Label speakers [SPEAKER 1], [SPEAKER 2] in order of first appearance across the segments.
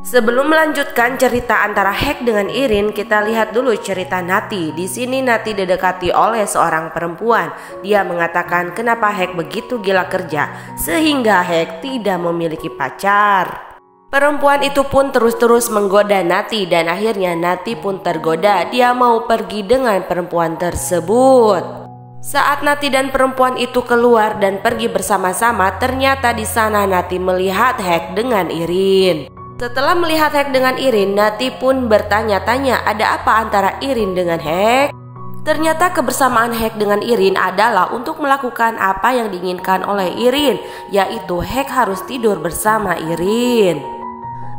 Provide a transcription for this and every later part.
[SPEAKER 1] Sebelum melanjutkan cerita antara Hek dengan Irin, kita lihat dulu cerita Nati. Di sini Nati didekati oleh seorang perempuan. Dia mengatakan kenapa Hek begitu gila kerja sehingga Hek tidak memiliki pacar. Perempuan itu pun terus-terus menggoda Nati dan akhirnya Nati pun tergoda. Dia mau pergi dengan perempuan tersebut. Saat Nati dan perempuan itu keluar dan pergi bersama-sama, ternyata di sana Nati melihat Hek dengan Irin. Setelah melihat Hek dengan Irin, Nati pun bertanya-tanya ada apa antara Irin dengan Hek. Ternyata kebersamaan Hek dengan Irin adalah untuk melakukan apa yang diinginkan oleh Irin, yaitu Hek harus tidur bersama Irin.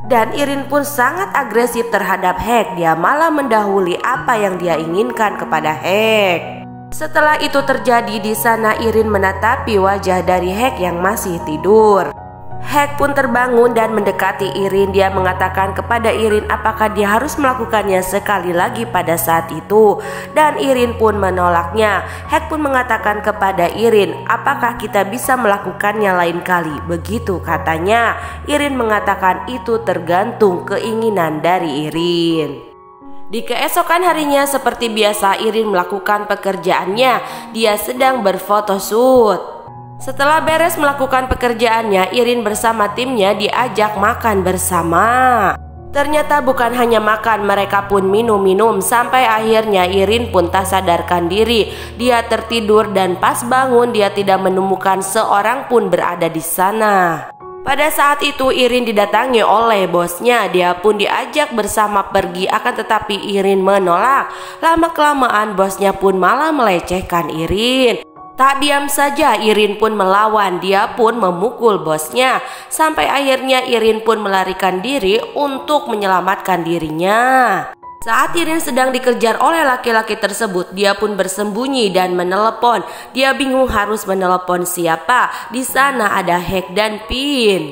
[SPEAKER 1] Dan Irin pun sangat agresif terhadap Hek. Dia malah mendahului apa yang dia inginkan kepada Hek. Setelah itu terjadi, di sana Irin menatapi wajah dari Hek yang masih tidur. Hek pun terbangun dan mendekati Irin. Dia mengatakan kepada Irin apakah dia harus melakukannya sekali lagi pada saat itu. Dan Irin pun menolaknya. Hek pun mengatakan kepada Irin, apakah kita bisa melakukannya lain kali? Begitu katanya. Irin mengatakan itu tergantung keinginan dari Irin. Di keesokan harinya seperti biasa Irin melakukan pekerjaannya. Dia sedang berfotoshoot. Setelah beres melakukan pekerjaannya, Irin bersama timnya diajak makan bersama. Ternyata bukan hanya makan, mereka pun minum-minum. Sampai akhirnya Irin pun tak sadarkan diri. Dia tertidur dan pas bangun dia tidak menemukan seorang pun berada di sana. Pada saat itu Irin didatangi oleh bosnya. Dia pun diajak bersama pergi, akan tetapi Irin menolak. Lama-kelamaan bosnya pun malah melecehkan Irin. Tak diam saja, Irin pun melawan. Dia pun memukul bosnya. Sampai akhirnya Irin pun melarikan diri untuk menyelamatkan dirinya. Saat Irin sedang dikejar oleh laki-laki tersebut, dia pun bersembunyi dan menelepon. Dia bingung harus menelepon siapa. Di sana ada Hek dan Pin.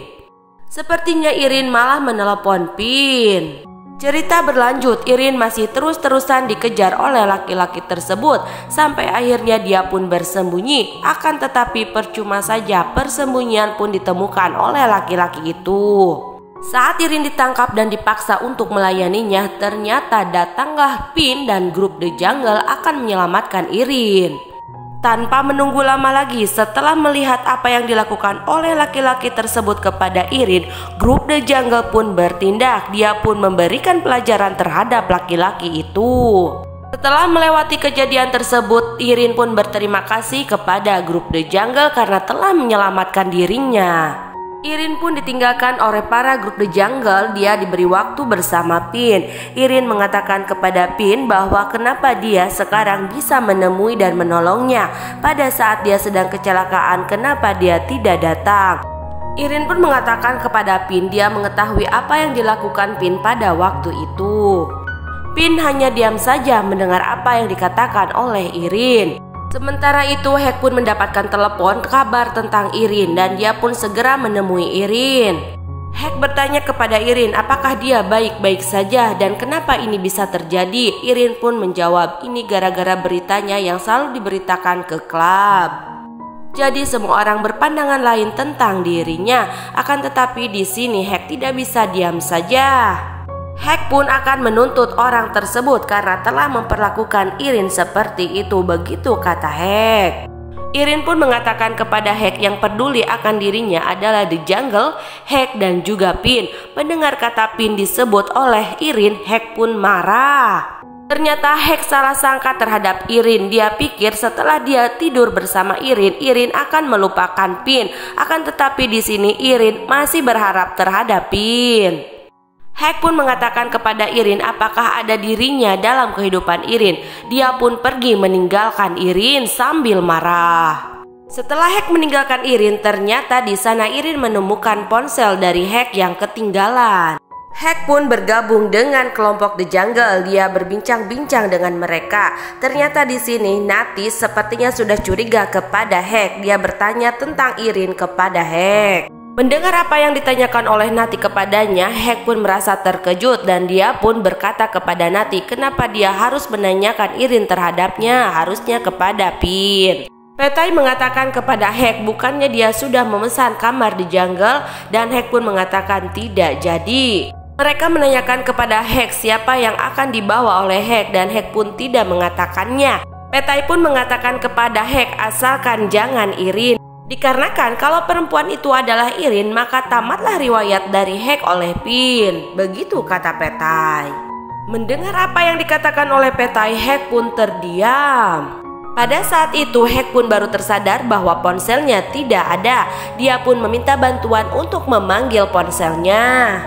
[SPEAKER 1] Sepertinya Irin malah menelepon Pin. Cerita berlanjut, Irin masih terus-terusan dikejar oleh laki-laki tersebut. Sampai akhirnya dia pun bersembunyi. Akan tetapi percuma saja, persembunyian pun ditemukan oleh laki-laki itu. Saat Irin ditangkap dan dipaksa untuk melayaninya, ternyata datanglah Pin dan grup The Jungle akan menyelamatkan Irin. Tanpa menunggu lama lagi, setelah melihat apa yang dilakukan oleh laki-laki tersebut kepada Irin, grup The Jungle pun bertindak. Dia pun memberikan pelajaran terhadap laki-laki itu. Setelah melewati kejadian tersebut, Irin pun berterima kasih kepada grup The Jungle karena telah menyelamatkan dirinya. Irin pun ditinggalkan oleh para grup The Jungle. Dia diberi waktu bersama Pin. Irin mengatakan kepada Pin bahwa kenapa dia sekarang bisa menemui dan menolongnya. Pada saat dia sedang kecelakaan, kenapa dia tidak datang. Irin pun mengatakan kepada Pin dia mengetahui apa yang dilakukan Pin pada waktu itu. Pin hanya diam saja mendengar apa yang dikatakan oleh Irin. Sementara itu Hek pun mendapatkan telepon kabar tentang Irin dan dia pun segera menemui Irin. Hek bertanya kepada Irin apakah dia baik-baik saja dan kenapa ini bisa terjadi. Irin pun menjawab ini gara-gara beritanya yang selalu diberitakan ke klub. Jadi semua orang berpandangan lain tentang dirinya. Akan tetapi di sini Hek tidak bisa diam saja. Hek pun akan menuntut orang tersebut karena telah memperlakukan Irin seperti itu. Begitu kata Hek. Irin pun mengatakan kepada Hek yang peduli akan dirinya adalah The Jungle, Hek dan juga Pin. Mendengar kata Pin disebut oleh Irin, Hek pun marah. Ternyata Hek salah sangka terhadap Irin. Dia pikir setelah dia tidur bersama Irin, Irin akan melupakan Pin. Akan tetapi di sini Irin masih berharap terhadap Pin. Hek pun mengatakan kepada Irin apakah ada dirinya dalam kehidupan Irin. Dia pun pergi meninggalkan Irin sambil marah. Setelah Hek meninggalkan Irin, ternyata di sana Irin menemukan ponsel dari Hek yang ketinggalan. Hek pun bergabung dengan kelompok The Jungle. Dia berbincang-bincang dengan mereka. Ternyata di sini Nati sepertinya sudah curiga kepada Hek. Dia bertanya tentang Irin kepada Hek. Mendengar apa yang ditanyakan oleh Nati kepadanya, Hek pun merasa terkejut dan dia pun berkata kepada Nati kenapa dia harus menanyakan Irin terhadapnya, harusnya kepada Pin. Petai mengatakan kepada Hek bukannya dia sudah memesan kamar di jungle dan Hek pun mengatakan tidak jadi. Mereka menanyakan kepada Hek siapa yang akan dibawa oleh Hek dan Hek pun tidak mengatakannya. Petai pun mengatakan kepada Hek asalkan jangan Irin. Dikarenakan kalau perempuan itu adalah Irin maka tamatlah riwayat dari Hek oleh Pin. Begitu kata Petai. Mendengar apa yang dikatakan oleh Petai, Hek pun terdiam. Pada saat itu Hek pun baru tersadar bahwa ponselnya tidak ada. Dia pun meminta bantuan untuk memanggil ponselnya.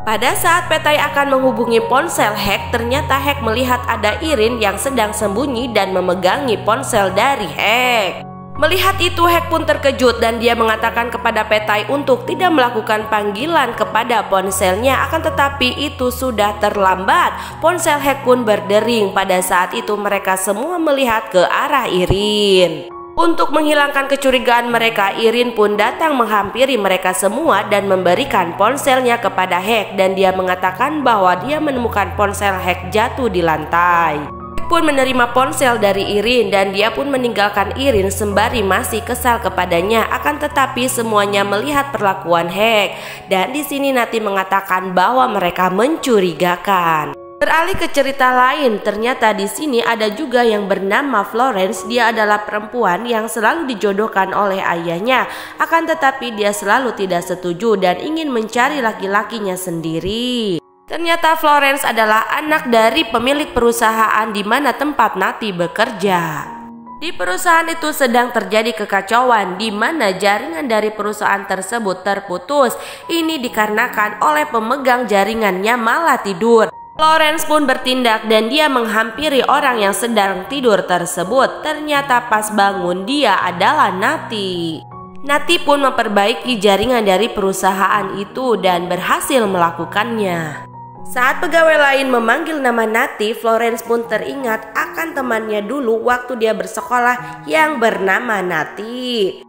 [SPEAKER 1] Pada saat Petai akan menghubungi ponsel Hek, ternyata Hek melihat ada Irin yang sedang sembunyi dan memegangi ponsel dari Hek. Melihat itu Hek pun terkejut dan dia mengatakan kepada Petai untuk tidak melakukan panggilan kepada ponselnya, akan tetapi itu sudah terlambat. Ponsel Hek pun berdering. Pada saat itu mereka semua melihat ke arah Irin. Untuk menghilangkan kecurigaan mereka, Irin pun datang menghampiri mereka semua dan memberikan ponselnya kepada Hek, dan dia mengatakan bahwa dia menemukan ponsel Hek jatuh di lantai. Hek pun menerima ponsel dari Irin dan dia pun meninggalkan Irin sembari masih kesal kepadanya. Akan tetapi semuanya melihat perlakuan Hek, dan di sini Natty mengatakan bahwa mereka mencurigakan. Beralih ke cerita lain, ternyata di sini ada juga yang bernama Florence. Dia adalah perempuan yang selalu dijodohkan oleh ayahnya. Akan tetapi dia selalu tidak setuju dan ingin mencari laki-lakinya sendiri. Ternyata Florence adalah anak dari pemilik perusahaan di mana tempat Natty bekerja. Di perusahaan itu sedang terjadi kekacauan di mana jaringan dari perusahaan tersebut terputus. Ini dikarenakan oleh pemegang jaringannya malah tidur. Florence pun bertindak dan dia menghampiri orang yang sedang tidur tersebut. Ternyata pas bangun dia adalah Natty. Natty pun memperbaiki jaringan dari perusahaan itu dan berhasil melakukannya. Saat pegawai lain memanggil nama Natty, Florence pun teringat akan temannya dulu waktu dia bersekolah yang bernama Natty.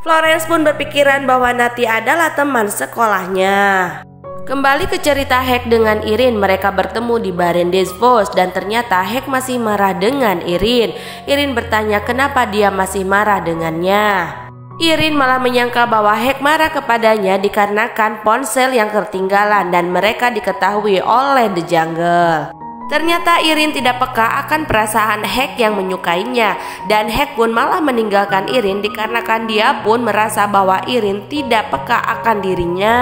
[SPEAKER 1] Florence pun berpikiran bahwa Natty adalah teman sekolahnya. Kembali ke cerita Hek dengan Irin, mereka bertemu di Barendesbos dan ternyata Hek masih marah dengan Irin. Irin bertanya kenapa dia masih marah dengannya. Irin malah menyangka bahwa Hek marah kepadanya dikarenakan ponsel yang ketinggalan dan mereka diketahui oleh The Jungle. Ternyata Irin tidak peka akan perasaan Hek yang menyukainya dan Hek pun malah meninggalkan Irin dikarenakan dia pun merasa bahwa Irin tidak peka akan dirinya.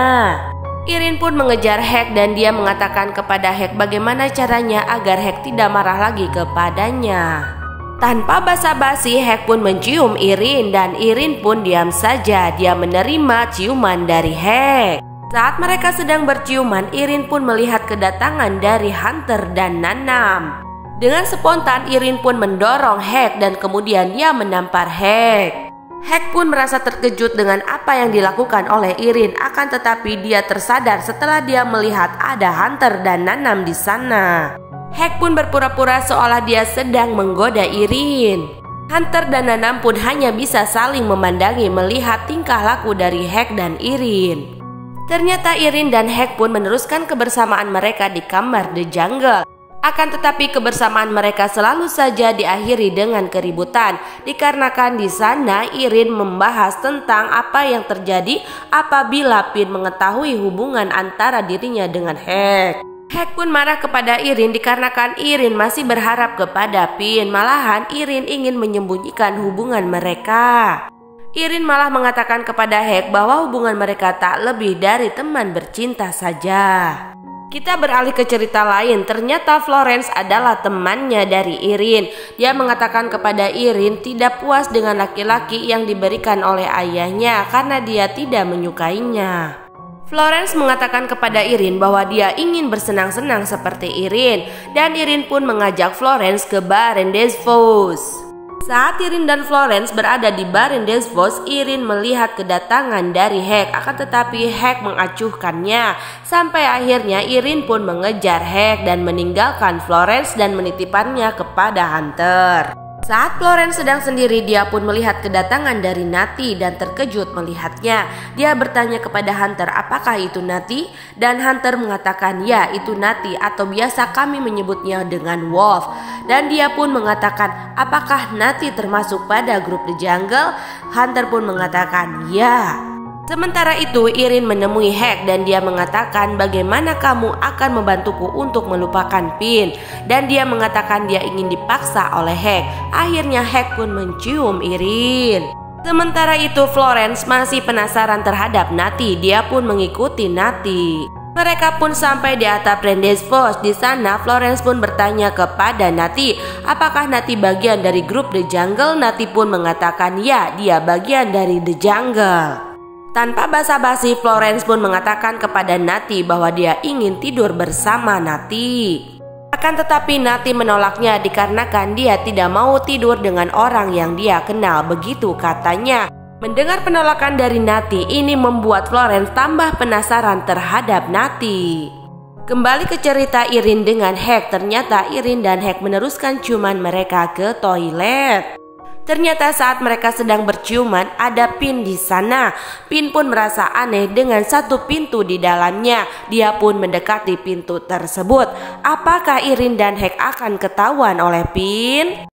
[SPEAKER 1] Irin pun mengejar Hek dan dia mengatakan kepada Hek bagaimana caranya agar Hek tidak marah lagi kepadanya. Tanpa basa-basi Hek pun mencium Irin dan Irin pun diam saja. Dia menerima ciuman dari Hek. Saat mereka sedang berciuman, Irin pun melihat kedatangan dari Hunter dan Nanam. Dengan spontan Irin pun mendorong Hek dan kemudian dia menampar Hek. Hek pun merasa terkejut dengan apa yang dilakukan oleh Irin, akan tetapi dia tersadar setelah dia melihat ada Hunter dan Nanam di sana. Hek pun berpura-pura seolah dia sedang menggoda Irin. Hunter dan Nanam pun hanya bisa saling memandangi melihat tingkah laku dari Hek dan Irin. Ternyata Irin dan Hek pun meneruskan kebersamaan mereka di kamar The Jungle. Akan tetapi kebersamaan mereka selalu saja diakhiri dengan keributan dikarenakan di sana Irin membahas tentang apa yang terjadi apabila Pin mengetahui hubungan antara dirinya dengan Hek. Hek pun marah kepada Irin dikarenakan Irin masih berharap kepada Pin. Malahan Irin ingin menyembunyikan hubungan mereka. Irin malah mengatakan kepada Hek bahwa hubungan mereka tak lebih dari teman bercinta saja. Kita beralih ke cerita lain, ternyata Florence adalah temannya dari Irin. Dia mengatakan kepada Irin tidak puas dengan laki-laki yang diberikan oleh ayahnya karena dia tidak menyukainya. Florence mengatakan kepada Irin bahwa dia ingin bersenang-senang seperti Irin dan Irin pun mengajak Florence ke Barendesbos. Saat Irin dan Florence berada di Barendesbos, Irin melihat kedatangan dari Hek, akan tetapi Hek mengacuhkannya. Sampai akhirnya Irin pun mengejar Hek dan meninggalkan Florence dan menitipkannya kepada Hunter. Saat Florence sedang sendiri, dia pun melihat kedatangan dari Natty dan terkejut melihatnya. Dia bertanya kepada Hunter, apakah itu Natty? Dan Hunter mengatakan, ya itu Natty atau biasa kami menyebutnya dengan Wolf. Dan dia pun mengatakan, apakah Natty termasuk pada grup The Jungle? Hunter pun mengatakan, ya. Sementara itu Irin menemui Hank dan dia mengatakan bagaimana kamu akan membantuku untuk melupakan Pin. Dan dia mengatakan dia ingin dipaksa oleh Hank. Akhirnya Hank pun mencium Irin. Sementara itu Florence masih penasaran terhadap Natty. Dia pun mengikuti Natty. Mereka pun sampai di atap Brandeis Post. Di sana Florence pun bertanya kepada Natty, apakah Natty bagian dari grup The Jungle? Natty pun mengatakan ya, dia bagian dari The Jungle. Tanpa basa-basi Florence pun mengatakan kepada Natty bahwa dia ingin tidur bersama Natty. Akan tetapi Natty menolaknya dikarenakan dia tidak mau tidur dengan orang yang dia kenal, begitu katanya. Mendengar penolakan dari Natty, ini membuat Florence tambah penasaran terhadap Natty. Kembali ke cerita Irin dengan Hank, ternyata Irin dan Hank meneruskan ciuman mereka ke toilet. Ternyata saat mereka sedang berciuman ada Pin di sana. Pin pun merasa aneh dengan satu pintu di dalamnya. Dia pun mendekati pintu tersebut. Apakah Irin dan Hank akan ketahuan oleh Pin?